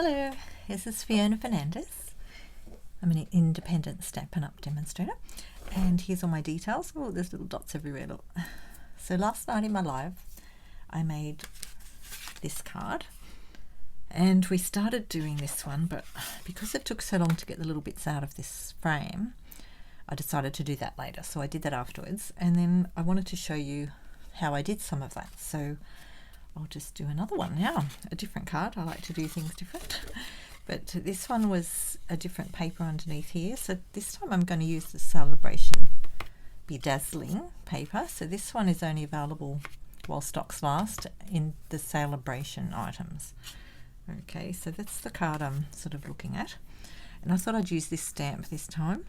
Hello, this is Fiona Fernandez. I'm an independent Stampin' Up! Demonstrator, and here's all my details. Oh, there's little dots everywhere, look. So last night in my live, I made this card, and we started doing this one, but because it took so long to get the little bits out of this frame, I decided to do that later. So I did that afterwards, and then I wanted to show you how I did some of that. So I'll just do another one now, a different card. I like to do things different. But this one was a different paper underneath here. So this time I'm going to use the Sale.A.Bration Be Dazzling paper. So this one is only available while stocks last in the Sale.A.Bration items. Okay, so that's the card I'm sort of looking at. And I thought I'd use this stamp this time.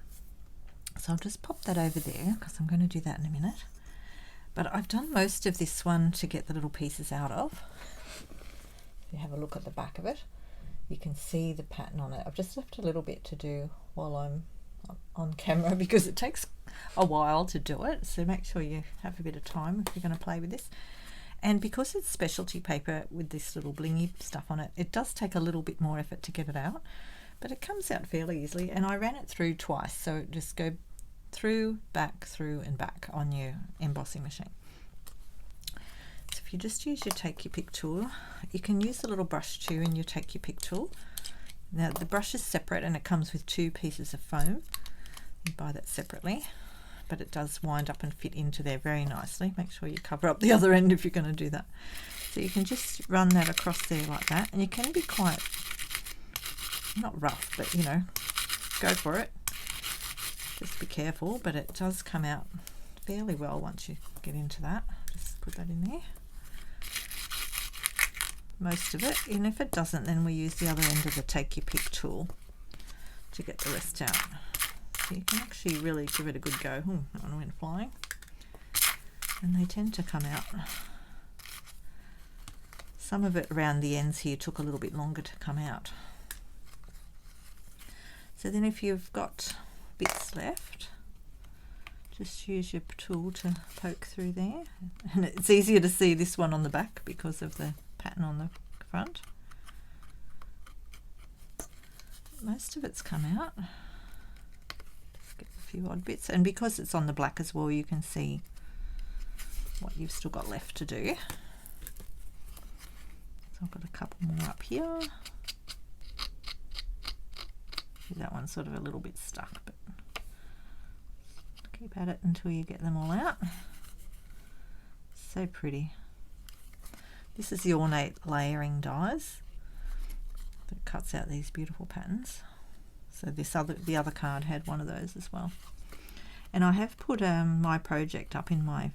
So I'll just pop that over there because I'm going to do that in a minute. But I've done most of this one to get the little pieces out of. If you have a look at the back of it, you can see the pattern on it. I've just left a little bit to do while I'm on camera because it takes a while to do it. So make sure you have a bit of time if you're going to play with this. And because it's specialty paper with this little blingy stuff on it, it does take a little bit more effort to get it out. But it comes out fairly easily. And I ran it through twice. So just go through, and back on your embossing machine. So if you just use your take your pick tool, you can use the little brush too in your take your pick tool. Now the brush is separate and it comes with 2 pieces of foam. You buy that separately, but it does wind up and fit into there very nicely. Make sure you cover up the other end if you're going to do that. So you can just run that across there like that, and you can be quite, not rough, but you know, go for it. Just be careful, but it does come out fairly well once you get into that. Just put that in there. Most of it, and if it doesn't, then we use the other end of the take your pick tool to get the rest out. So you can actually really give it a good go. That one went flying. And they tend to come out. Some of it around the ends here took a little bit longer to come out. So then if you've got bits left, just use your tool to poke through there, and it's easier to see this one on the back because of the pattern on the front. Most of it's come out. Just get a few odd bits, and because it's on the black as well, you can see what you've still got left to do. So I've got a couple more up here. That one's sort of a little bit stuck, but keep at it until you get them all out. So pretty. This is the ornate layering dies that cuts out these beautiful patterns. So the other card had one of those as well. And I have put my project up in my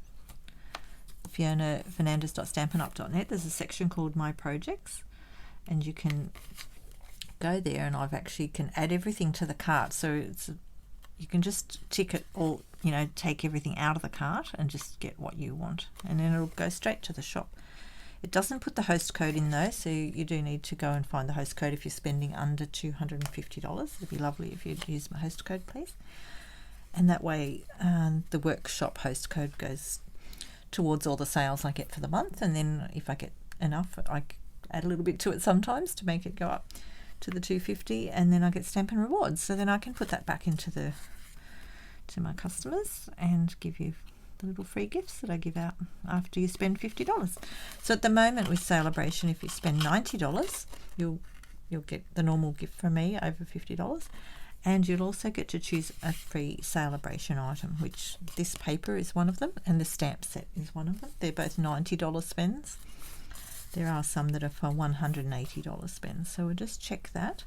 FionaFernandez.stampinup.net. There's a section called My Projects, and you can go there, and I've actually can add everything to the cart. So you can just tick it all, you know, take everything out of the cart and just get what you want, and then it'll go straight to the shop. It doesn't put the host code in though, so you do need to go and find the host code if you're spending under $250. It'd be lovely if you'd use my host code, please. And that way the workshop host code goes towards all the sales I get for the month, and then if I get enough, I add a little bit to it sometimes to make it go up to the $250, and then I get Stampin' Rewards. So then I can put that back into to my customers and give you the little free gifts that I give out after you spend $50. So at the moment with Sale.A.Bration, if you spend $90, you'll get the normal gift from me over $50, and you'll also get to choose a free Sale.A.Bration item, which this paper is one of them, and the stamp set is one of them. They're both $90 spends. There are some that are for $180 spends, so we'll just check that.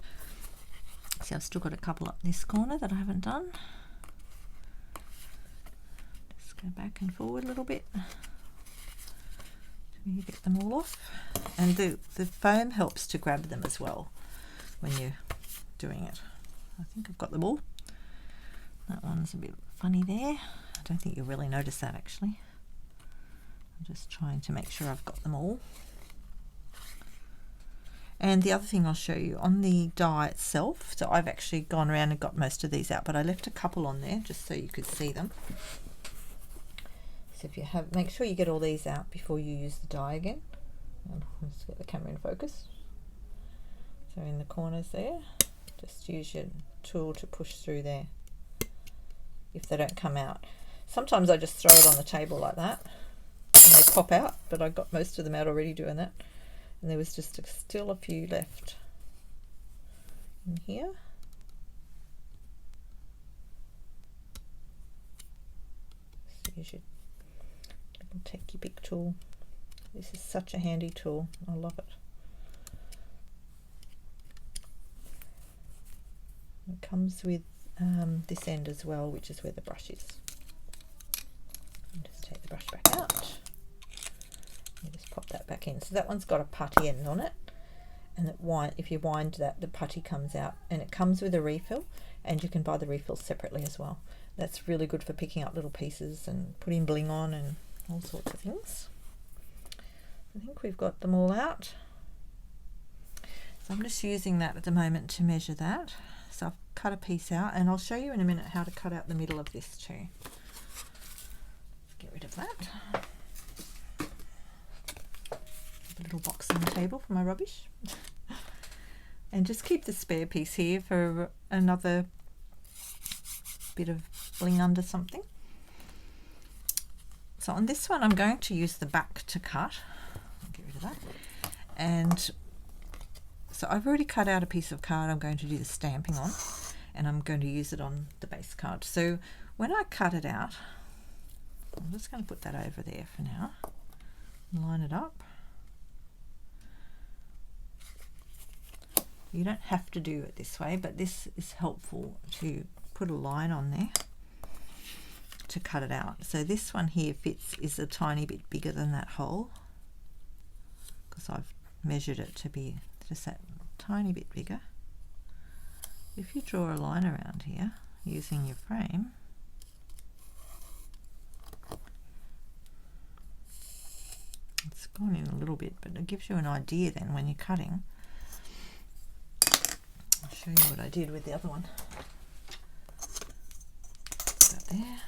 See, I've still got a couple up this corner that I haven't done. Just go back and forward a little bit till you get them all off. And the foam helps to grab them as well when you're doing it. I think I've got them all. That one's a bit funny there. I don't think you'll really notice that actually. I'm just trying to make sure I've got them all. And the other thing I'll show you on the die itself, so I've actually gone around and got most of these out, but I left a couple on there just so you could see them. So if you have, make sure you get all these out before you use the die again. And let's get the camera in focus. So in the corners there, just use your tool to push through there if they don't come out. Sometimes I just throw it on the table like that and they pop out, but I got most of them out already doing that. And there was just still a few left in here. So use your little techie pick tool. This is such a handy tool. I love it. It comes with this end as well, which is where the brush is. And just take the brush back out. You just pop that back in. So that one's got a putty end on it, and if you wind that, the putty comes out, and it comes with a refill, and you can buy the refill separately as well. That's really good for picking up little pieces and putting bling on and all sorts of things. I think we've got them all out. So I'm just using that at the moment to measure that. So I've cut a piece out, and I'll show you in a minute how to cut out the middle of this too. Get rid of that. A little box on the table for my rubbish. And just keep the spare piece here for another bit of bling under something. So on this one I'm going to use the back to cut. I'll get rid of that. And so I've already cut out a piece of card I'm going to do the stamping on, and I'm going to use it on the base card. So when I cut it out, I'm just going to put that over there for now, line it up. You don't have to do it this way, but this is helpful to put a line on there to cut it out. So this one here is a tiny bit bigger than that hole, because I've measured it to be just that tiny bit bigger. If you draw a line around here using your frame, it's gone in a little bit, but it gives you an idea then when you're cutting. I'll show you what I did with the other one. Put that there.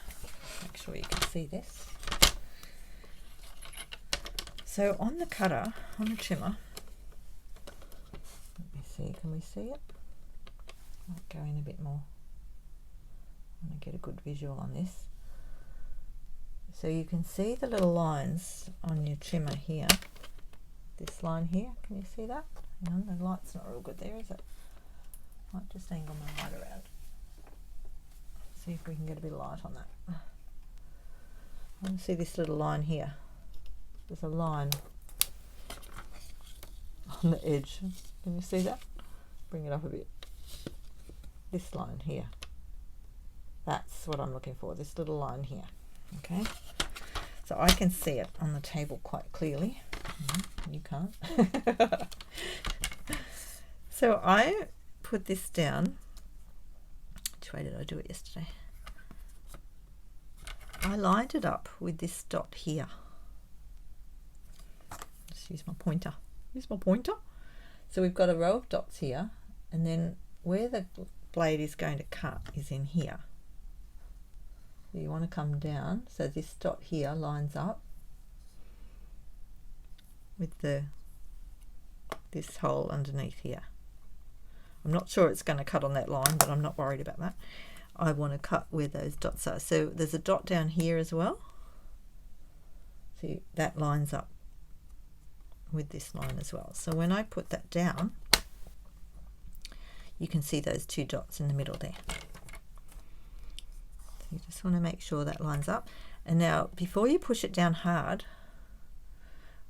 Make sure you can see this. So on the cutter, on the trimmer, let me see, can we see it? Might go in a bit more. I want to get a good visual on this. So you can see the little lines on your trimmer here. This line here, can you see that? Hang on, the light's not real good there, is it? Might just angle my light around. See if we can get a bit of light on that. I want to see this little line here. There's a line on the edge. Can you see that? Bring it up a bit. This line here. That's what I'm looking for, this little line here. Okay, so I can see it on the table quite clearly. You can't. So I put this down. Which way did I do it yesterday? I lined it up with this dot here. Just use my pointer. Use my pointer. So we've got a row of dots here, and then where the blade is going to cut is in here. So you want to come down, so this dot here lines up with this hole underneath here. I'm not sure it's going to cut on that line, but I'm not worried about that. I want to cut where those dots are. So there's a dot down here as well. See, that lines up with this line as well. So when I put that down, you can see those two dots in the middle there. So you just want to make sure that lines up. And now before you push it down hard,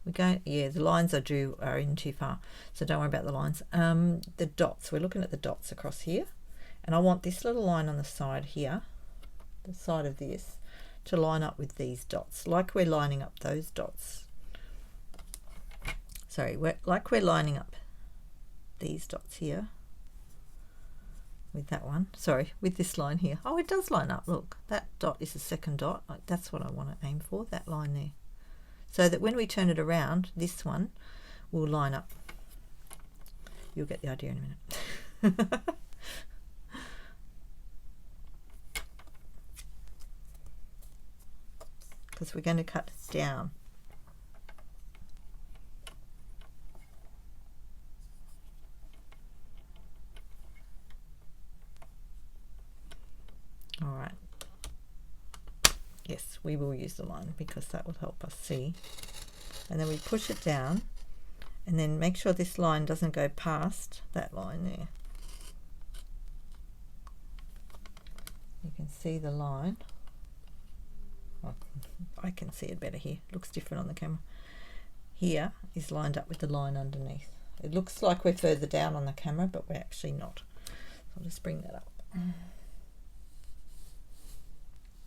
the lines are in too far, so don't worry about the lines. The dots, we're looking at the dots across here, and I want this little line on the side here, the side of this, to line up with these dots, like we're lining up those dots. Sorry, like we're lining up these dots here with that one. Sorry, with this line here. Oh, it does line up. Look, that dot is the second dot. That's what I want to aim for, that line there. So that when we turn it around, this one will line up. You'll get the idea in a minute. Because we're going to cut down. yes, we will use the line because that will help us see. And then we push it down, and then make sure this line doesn't go past that line there. You can see the line. Oh, I can see it better here. It looks different on the camera. Here is lined up with the line underneath. It looks like we're further down on the camera, but we're actually not. So I'll just bring that up.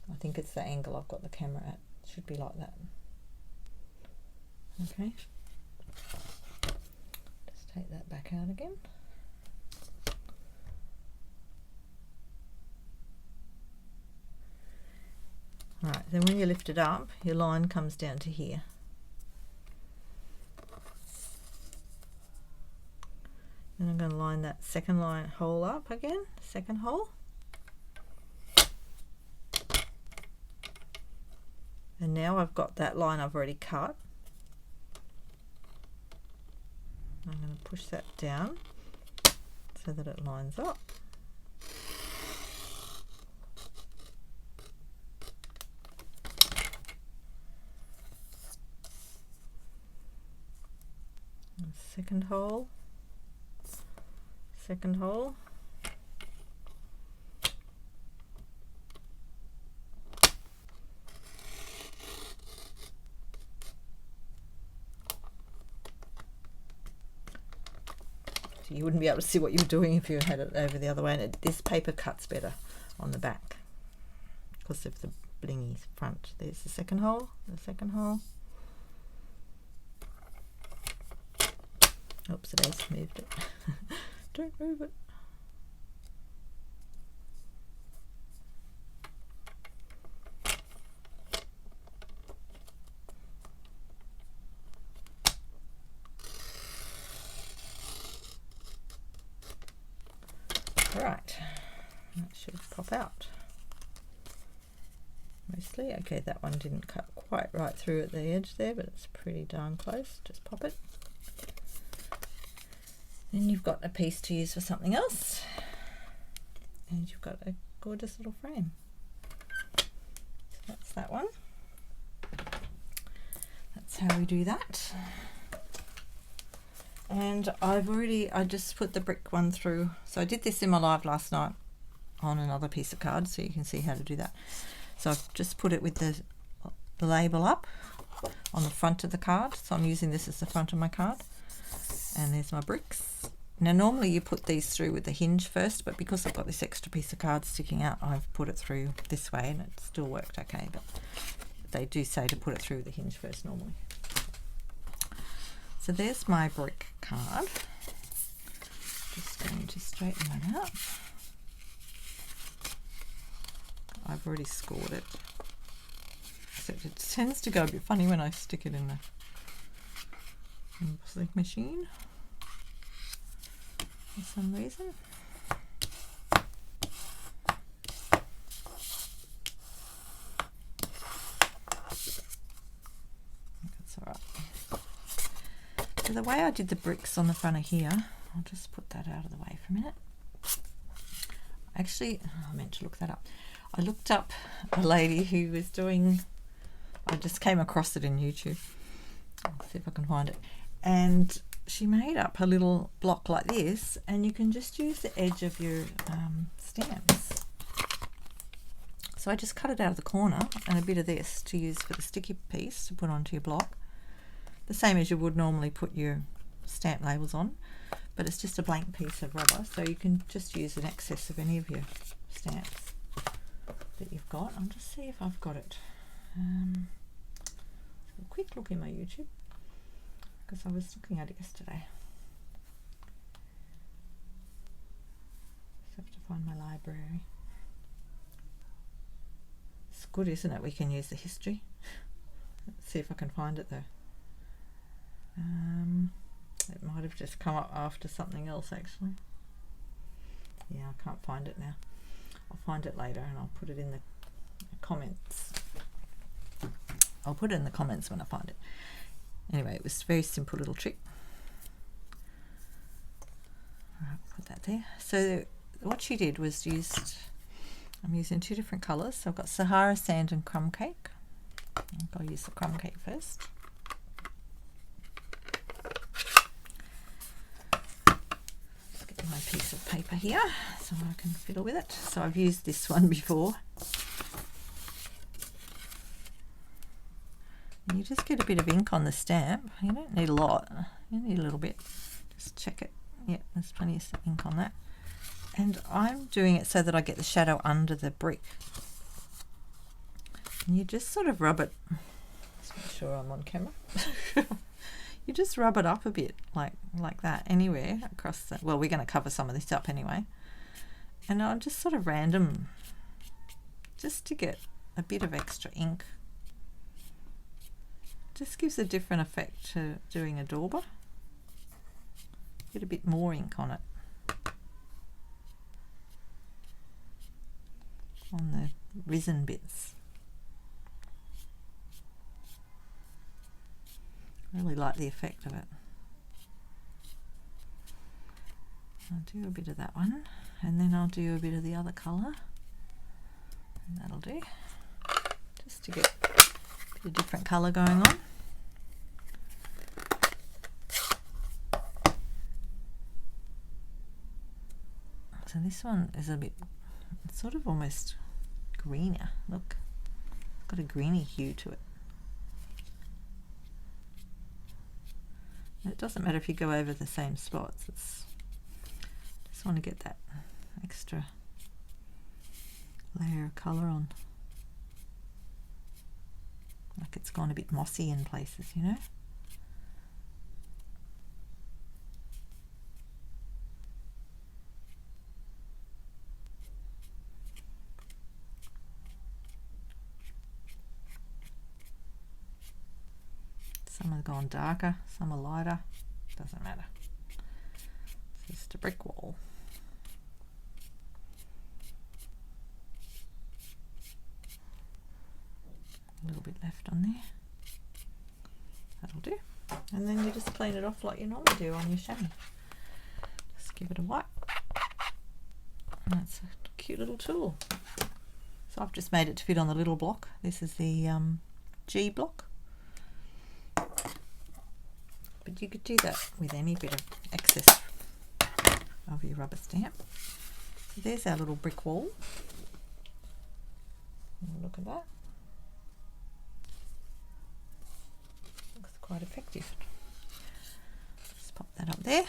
I think it's the angle I've got the camera at. It should be like that. Okay. Just take that back out again. Right, then when you lift it up, your line comes down to here. Then I'm going to line that second line hole up again, second hole. And now I've got that line I've already cut. I'm going to push that down so that it lines up. And second hole. Second hole. So you wouldn't be able to see what you were doing if you had it over the other way, and this paper cuts better on the back because of the blingy front. There's the second hole, the second hole. Oops, it has moved it. Don't move it. Right, that should pop out. Mostly. Okay, that one didn't cut quite right through at the edge there, but it's pretty darn close. Just pop it. Then you've got a piece to use for something else, and you've got a gorgeous little frame. So that's that one. That's how we do that. And I just put the brick one through. So I did this in my live last night on another piece of card, so you can see how to do that. So I've just put it with the label up on the front of the card. So I'm using this as the front of my card. And there's my bricks. Now normally you put these through with the hinge first, but because I've got this extra piece of card sticking out, I've put it through this way, and it still worked okay, but they do say to put it through the hinge first normally. So there's my brick card. Just going to straighten that out. I've already scored it. Except it tends to go a bit funny when I stick it in the embossing machine for some reason. That's alright. So the way I did the bricks on the front of here, I'll just put that out of the way for a minute. Actually, I meant to look that up. I looked up a lady who was doing, I just came across it in YouTube. I'll see if I can find it. And she made up a little block like this, and you can just use the edge of your stamps. So I just cut it out of the corner and a bit of this to use for the sticky piece to put onto your block. The same as you would normally put your stamp labels on, but it's just a blank piece of rubber, so you can just use an excess of any of your stamps that you've got. I'll just see if I've got it. A quick look in my YouTube, because I was looking at it yesterday. Just have to find my library. It's good, isn't it? We can use the history. Let's see if I can find it though. It might have just come up after something else actually. Yeah, I can't find it now. I'll find it later and I'll put it in the comments. I'll put it in the comments when I find it. Anyway, it was a very simple little trick. Alright, put that there. So what she did was used I'm using 2 different colours. So I've got Sahara Sand and Crumb Cake. I'll use the crumb cake first. Just get my piece of paper here so I can fiddle with it. So I've used this one before. You just get a bit of ink on the stamp. You don't need a lot. You need a little bit. Just check it. Yeah, there's plenty of ink on that. And I'm doing it so that I get the shadow under the brick. And you just sort of rub it. Let's make sure I'm on camera. You just rub it up a bit, like that, anywhere across the, well, we're going to cover some of this up anyway. And I'll just sort of random, just to get a bit of extra ink. Just gives a different effect to doing a dauber. Get a bit more ink on it. On the risen bits. I really like the effect of it. I'll do a bit of that one, and then I'll do a bit of the other colour, and that'll do, just to get a bit of different colour going on. So this one is a bit, it's sort of almost greener. Look, it's got a greeny hue to it. It doesn't matter if you go over the same spots. It's just want to get that extra layer of colour on. Like it's gone a bit mossy in places, you know. Some have gone darker, some are lighter, doesn't matter. It's just a brick wall. A little bit left on there. That'll do. And then you just clean it off like you normally do on your chamois. Just give it a wipe. And that's a cute little tool. So I've just made it to fit on the little block. This is the G block. But you could do that with any bit of excess of your rubber stamp. So there's our little brick wall. Look at that. Looks quite effective. Just pop that up there.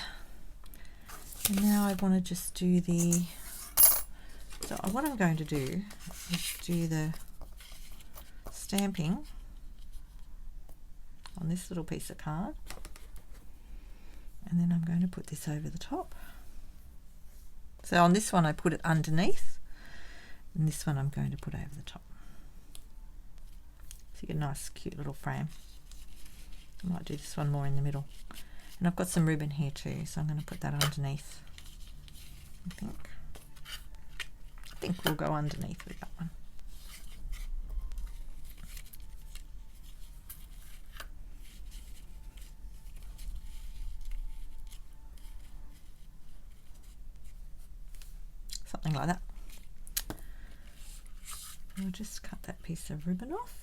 And now I want to just do the, so what I'm going to do is do the stamping on this little piece of card. And then I'm going to put this over the top. So on this one I put it underneath, and this one I'm going to put over the top. So you get a nice cute little frame. I might do this one more in the middle. And I've got some ribbon here too, so I'm going to put that underneath. I think we'll go underneath with that one. Something like that. I'll just cut that piece of ribbon off.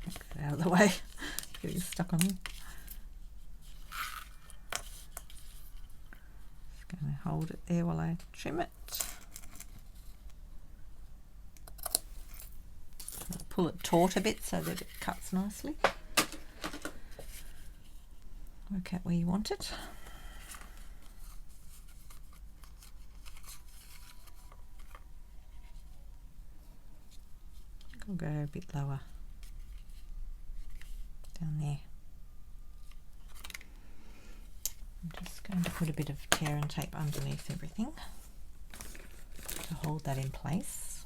Get it out of the way. It's getting stuck on me. Just going to hold it there while I trim it. I'll pull it taut a bit so that it cuts nicely. Work out where you want it. I'll go a bit lower down there. I'm just going to put a bit of tear and tape underneath everything to hold that in place.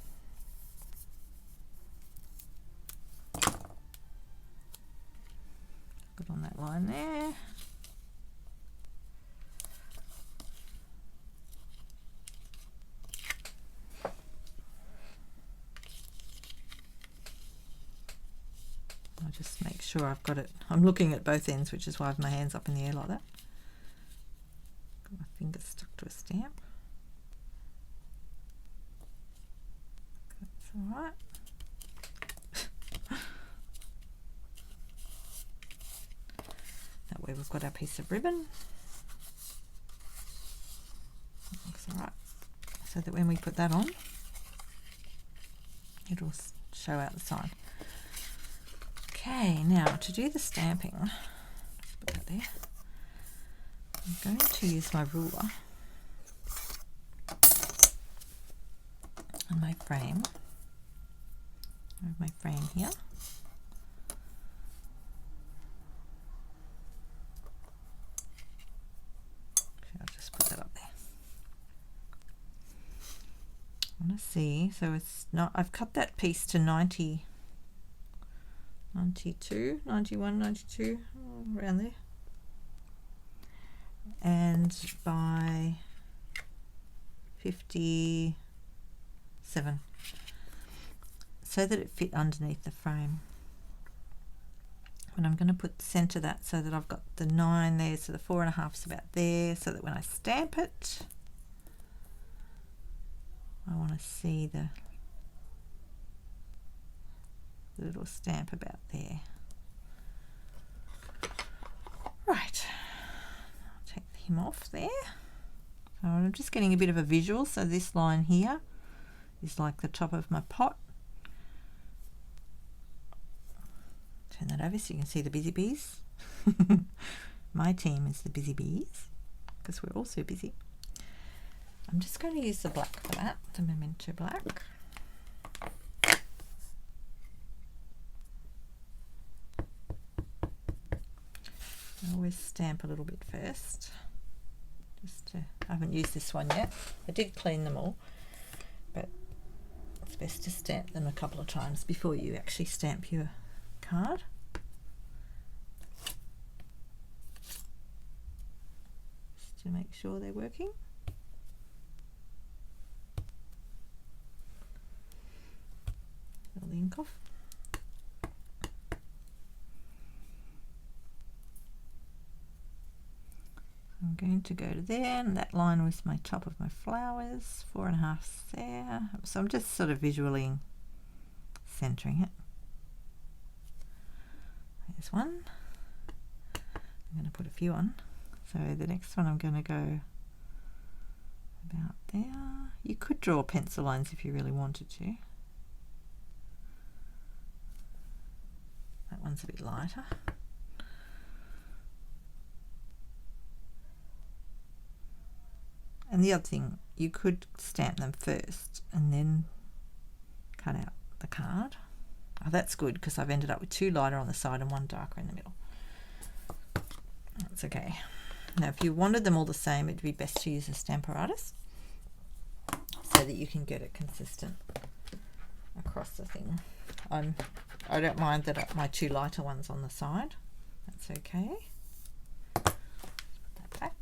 Good on that line there. I'll just make sure I've got it. I'm looking at both ends, which is why I have my hands up in the air like that. finger's stuck to a stamp. That's all right. That way we've got our piece of ribbon. That looks all right. So that when we put that on, it'll show out the side. Okay, now to do the stamping, just put that there. I'm going to use my ruler and my frame. I have my frame here. I'll just put that up there. I want to see, so it's not, I've cut that piece to 90, 92, 91, 92, around there. And by 57, so that it fit underneath the frame. And I'm going to center that so that I've got the 9 there, so the 4.5's about there, so that when I stamp it, I want to see the little stamp about there. Right, I'll take him off there. So I'm just getting a bit of a visual, so this line here is like the top of my pot. Turn that over so you can see the busy bees. My team is the busy bees because we're all so busy. I'm just going to use the black for that, the Memento black. I always stamp a little bit first. I haven't used this one yet. I did clean them all, but it's best to stamp them a couple of times before you actually stamp your card. Just to make sure they're working. Pull the ink off. I'm going to go to there, and that line was my top of my flowers, 4.5's there. So I'm just sort of visually centering it. There's one. I'm going to put a few on. So the next one I'm going to go about there. You could draw pencil lines if you really wanted to. That one's a bit lighter. And the other thing, you could stamp them first and then cut out the card. Oh, that's good because I've ended up with 2 lighter on the side and 1 darker in the middle. That's okay. Now if you wanted them all the same, it'd be best to use a Stamp-A-Ratus so that you can get it consistent across the thing. I don't mind that my 2 lighter ones on the side. That's okay. Put that back.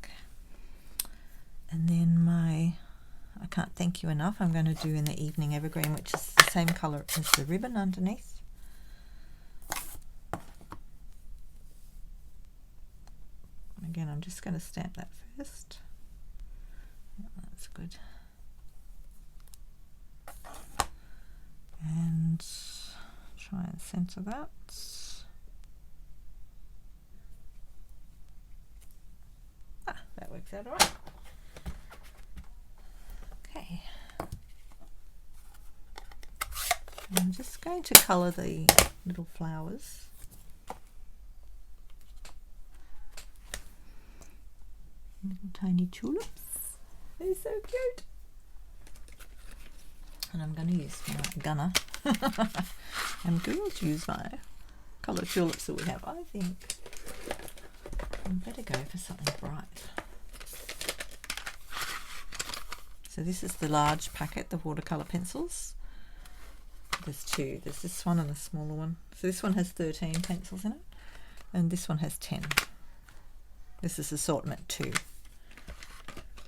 And then I can't thank you enough, I'm going to do in the Evening Evergreen, which is the same colour as the ribbon underneath. And again, I'm just going to stamp that first. Yeah, that's good. And try and centre that. That works out all right. Okay. I'm just going to colour the little flowers. Little tiny tulips. They're so cute. And I'm going to use my gunner. I'm going to use my colour tulips that we have. I think I better go for something bright. So this is the large packet, the watercolour pencils. There's 2. There's this one and the smaller one. So this one has 13 pencils in it, and this one has 10. This is assortment 2.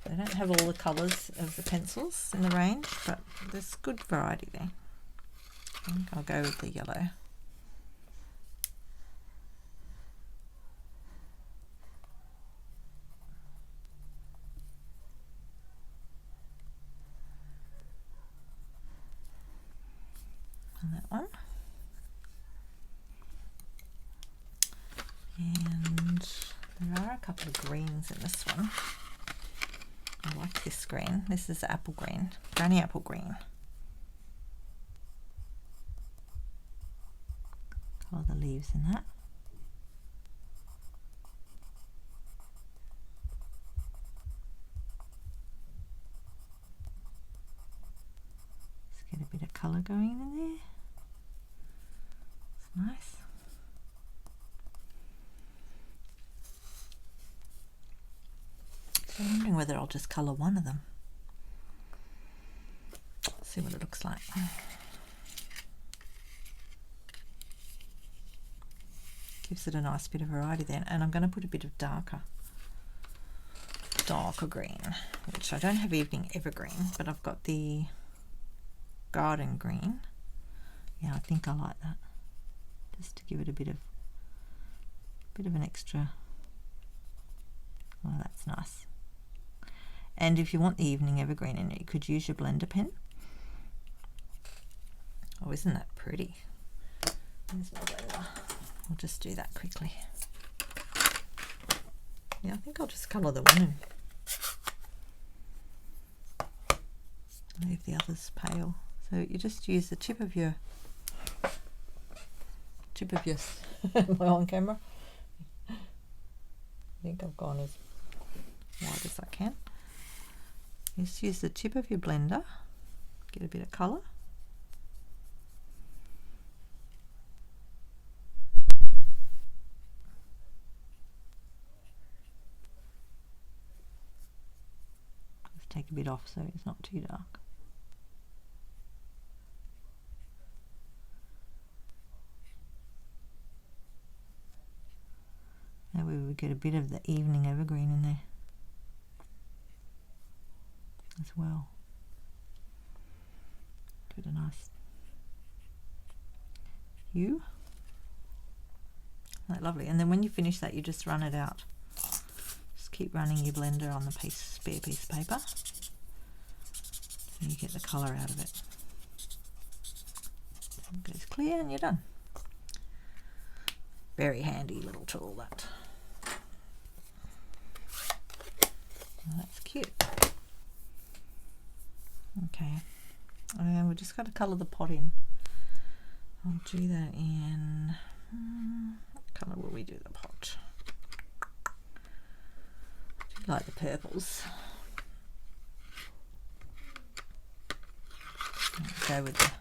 They don't have all the colours of the pencils in the range, but there's good variety there. I think I'll go with the yellow. couple of greens in this one. I like this green. This is apple green, granny apple green. Colour the leaves in that. Let's get a bit of colour going in there. It's nice. So I'm wondering whether I'll just colour one of them. See what it looks like. Gives it a nice bit of variety then. And I'm going to put a bit of darker green, which I don't have evening evergreen, but I've got the garden green. Yeah, I think I like that. Just to give it a bit of an extra. Oh, that's nice. And if you want the evening evergreen in it, you could use your blender pen. Oh, isn't that pretty? There's my blender. I'll just do that quickly. Yeah, I think I'll just colour the one and leave the others pale. So you just use the tip of your my on camera. I think I've gone as wide as I can. Just use the tip of your blender, get a bit of colour. Just take a bit off so it's not too dark. That way we get a bit of the evening evergreen in there as well. Get a nice hue. Right, lovely. And then when you finish that, you just run it out. Just keep running your blender on the spare piece of paper, so you get the colour out of it. It goes clear and you're done. Very handy little tool, that. Oh, that's cute. Okay, and we just got to colour the pot in. I'll do that in what colour will we do the pot? I do like the purples. I'll go with the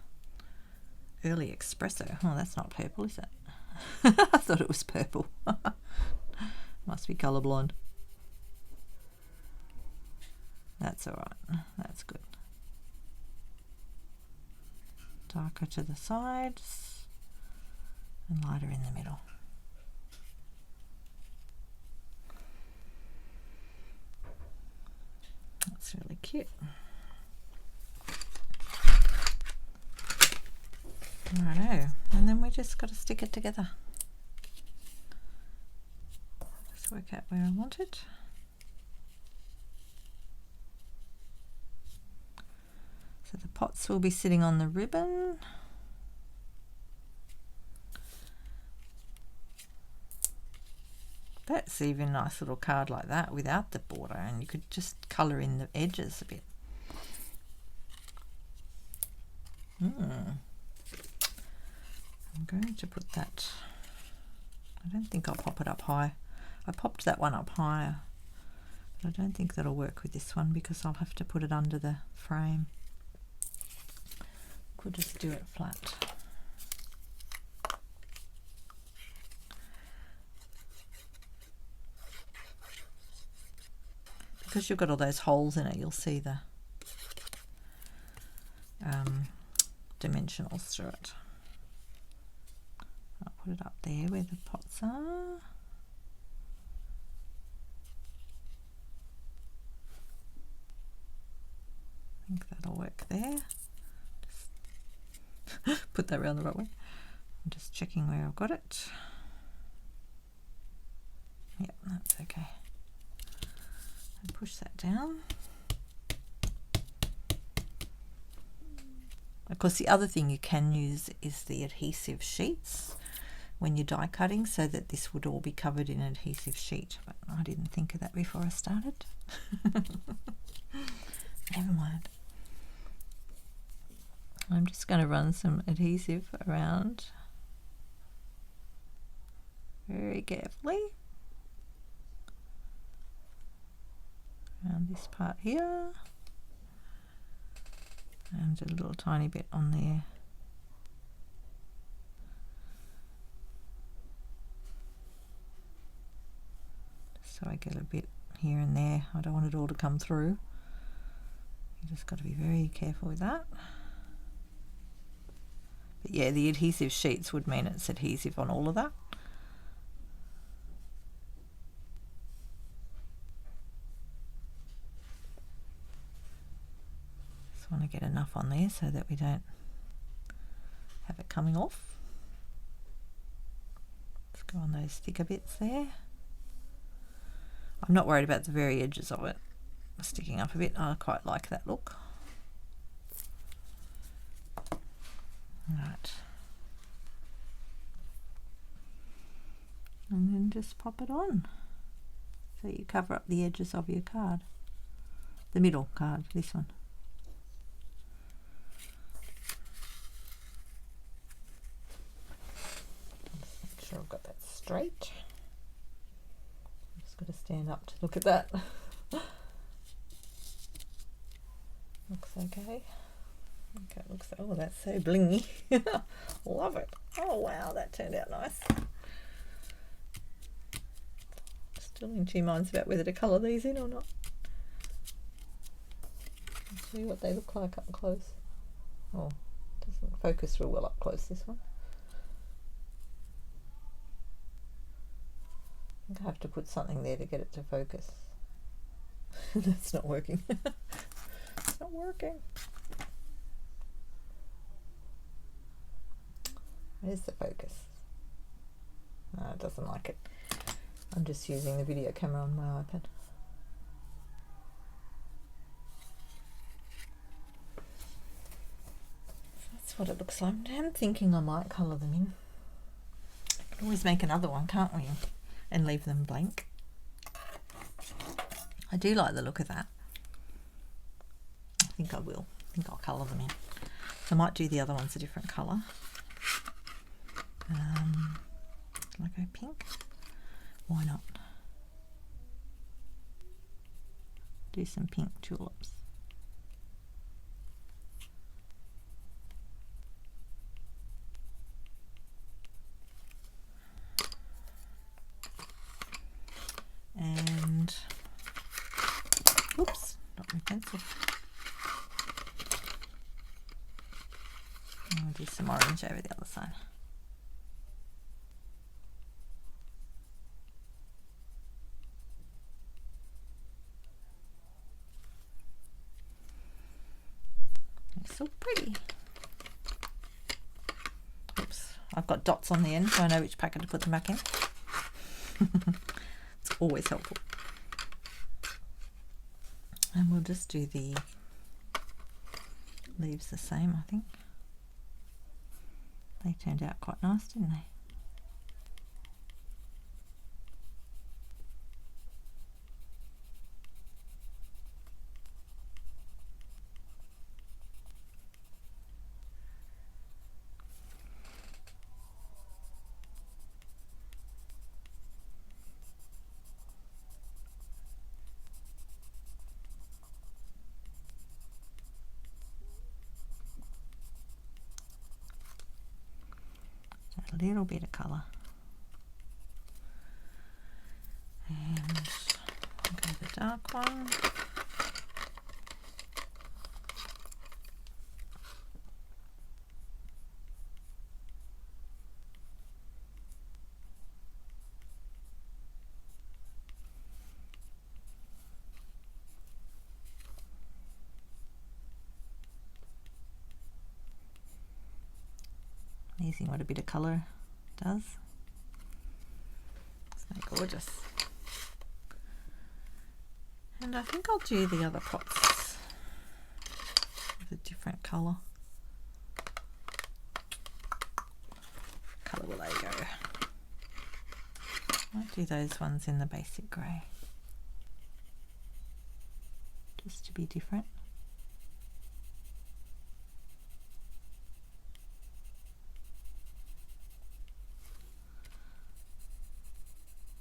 early espresso. Oh, that's not purple, is it? I thought it was purple. Must be colourblind. That's alright, that's good. Darker to the sides and lighter in the middle. That's really cute. Righto, and then we just got to stick it together. Just work out where I want it. So the pots will be sitting on the ribbon. That's even a nice little card like that without the border, and you could just colour in the edges a bit. I'm going to put that, I don't think I'll pop it up high. I popped that one up higher, but I don't think that'll work with this one because I'll have to put it under the frame. Could just do it flat. Because you've got all those holes in it, you'll see the dimensionals through it. I'll put it up there where the pots are. I think that'll work there. Just put that around the right way. I'm just checking where I've got it. Yep, that's okay. And push that down. Of course, the other thing you can use is the adhesive sheets, when you're die cutting, so that this would all be covered in an adhesive sheet, but I didn't think of that before I started. Never mind. I'm just going to run some adhesive around very carefully around this part here, and a little tiny bit on there. So I get a bit here and there. I don't want it all to come through. You just got to be very careful with that. But yeah, the adhesive sheets would mean it's adhesive on all of that. Just want to get enough on there so that we don't have it coming off. Let's go on those thicker bits there. I'm not worried about the very edges of it sticking up a bit. I quite like that look. Right. And then just pop it on. So you cover up the edges of your card. The middle card, this one. Just make sure I've got that straight. Got to stand up to look at that. Looks okay. Okay, looks, oh, that's so blingy. Love it. Oh wow, that turned out nice. Still in two minds about whether to colour these in or not. Let's see what they look like up close. Oh, doesn't focus real well up close, this one. I have to put something there to get it to focus. That's not working. It's not working. Where's the focus? No, it doesn't like it. I'm just using the video camera on my iPad. That's what it looks like. I'm thinking I might colour them in. We can always make another one, can't we? And leave them blank. I do like the look of that. I think I will. I think I'll colour them in. So I might do the other ones a different colour. Shall I go pink? Why not? Do some pink tulips. And oops, not my pencil. I'll do some orange over the other side. It's so pretty. Oops, I've got dots on the end so I know which packet to put them back in. It's always helpful. And we'll just do the leaves the same, I think. They turned out quite nice, didn't they? A little bit of colour, and I'll go the dark one. Amazing what a bit of colour does. Isn't that gorgeous? And I think I'll do the other pots with a different colour. What colour will they go? Might do those ones in the basic grey, just to be different.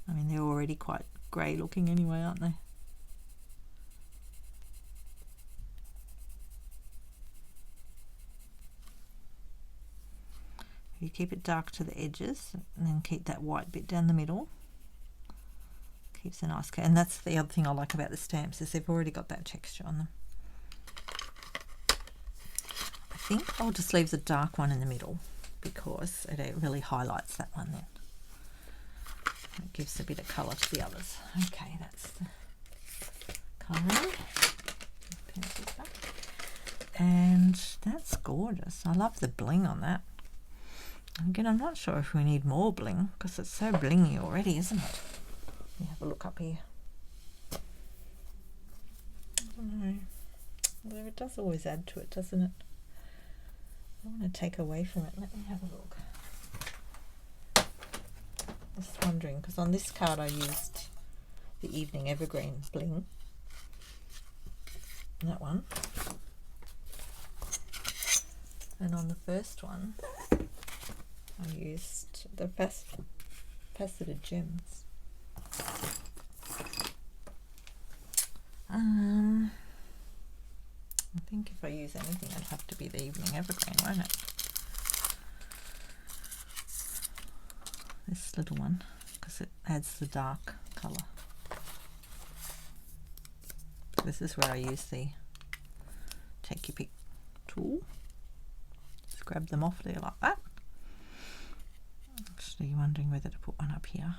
I mean, they're already quite grey looking anyway, aren't they? You keep it dark to the edges and then keep that white bit down the middle. Keeps a nice color. And that's the other thing I like about the stamps, is they've already got that texture on them. I think I'll just leave the dark one in the middle because it really highlights that one then. It gives a bit of colour to the others. Okay, that's the colouring. And that's gorgeous. I love the bling on that. Again, I'm not sure if we need more bling because it's so blingy already, isn't it? Let me have a look up here. I don't know. Although it does always add to it, doesn't it? I don't want to take away from it. Let me have a look. Just wondering, because on this card I used the Evening Evergreen bling. That one. And on the first one, I used the faceted gems. I think if I use anything, it'd have to be the Evening Evergreen, won't it? This little one, because it adds the dark colour. This is where I use the take your pick tool. Just grab them off there like that. Actually wondering whether to put one up here.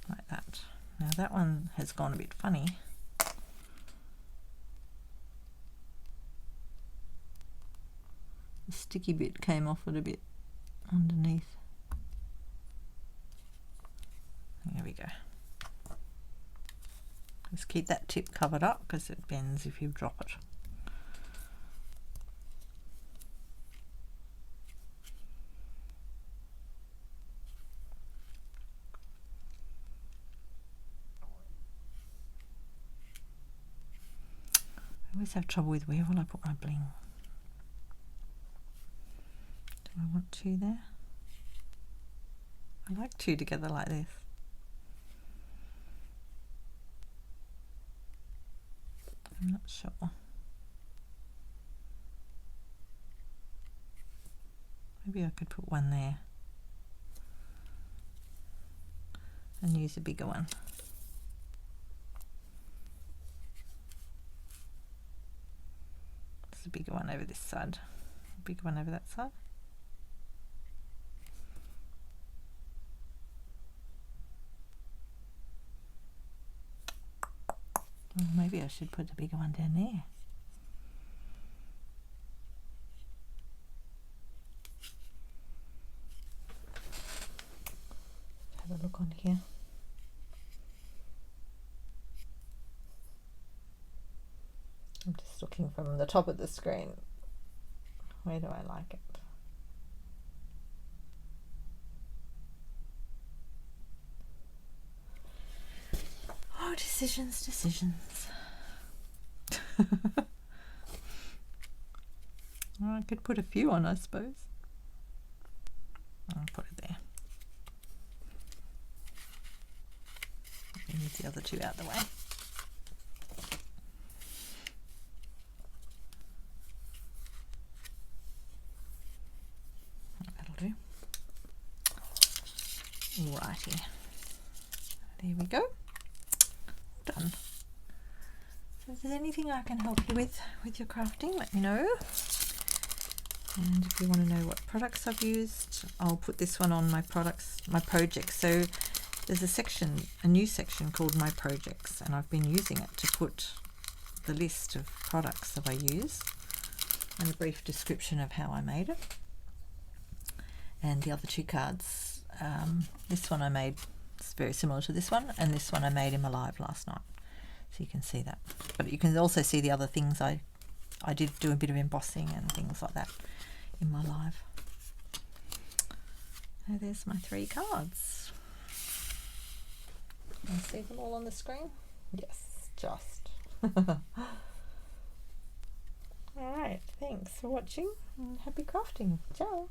Like that. Now that one has gone a bit funny. The sticky bit came off it a bit underneath. There we go. Just keep that tip covered up because it bends if you drop it. I always have trouble with where will I put my bling. Do I want two there? I like two together like this. I'm not sure. Maybe I could put one there and use a bigger one. There's a bigger one over this side, a bigger one over that side. Well, maybe I should put a bigger one down there. Have a look on here. I'm just looking from the top of the screen. Where do I like it? Oh, decisions, decisions. Well, I could put a few on, I suppose. I'll put it there. Move the other two out the way. That'll do. Righty. There we go. Done. So if there's anything I can help you with your crafting, let me know. And if you want to know what products I've used, I'll put this one on my products, my projects. So there's a section, a new section called My Projects, and I've been using it to put the list of products that I use and a brief description of how I made it. And the other two cards, this one I made, it's very similar to this one, and this one I made in my live last night. So you can see that. But you can also see the other things I did do a bit of embossing and things like that in my live. So there's my 3 cards. Can I see them all on the screen? Yes, just. Alright, thanks for watching and happy crafting. Ciao!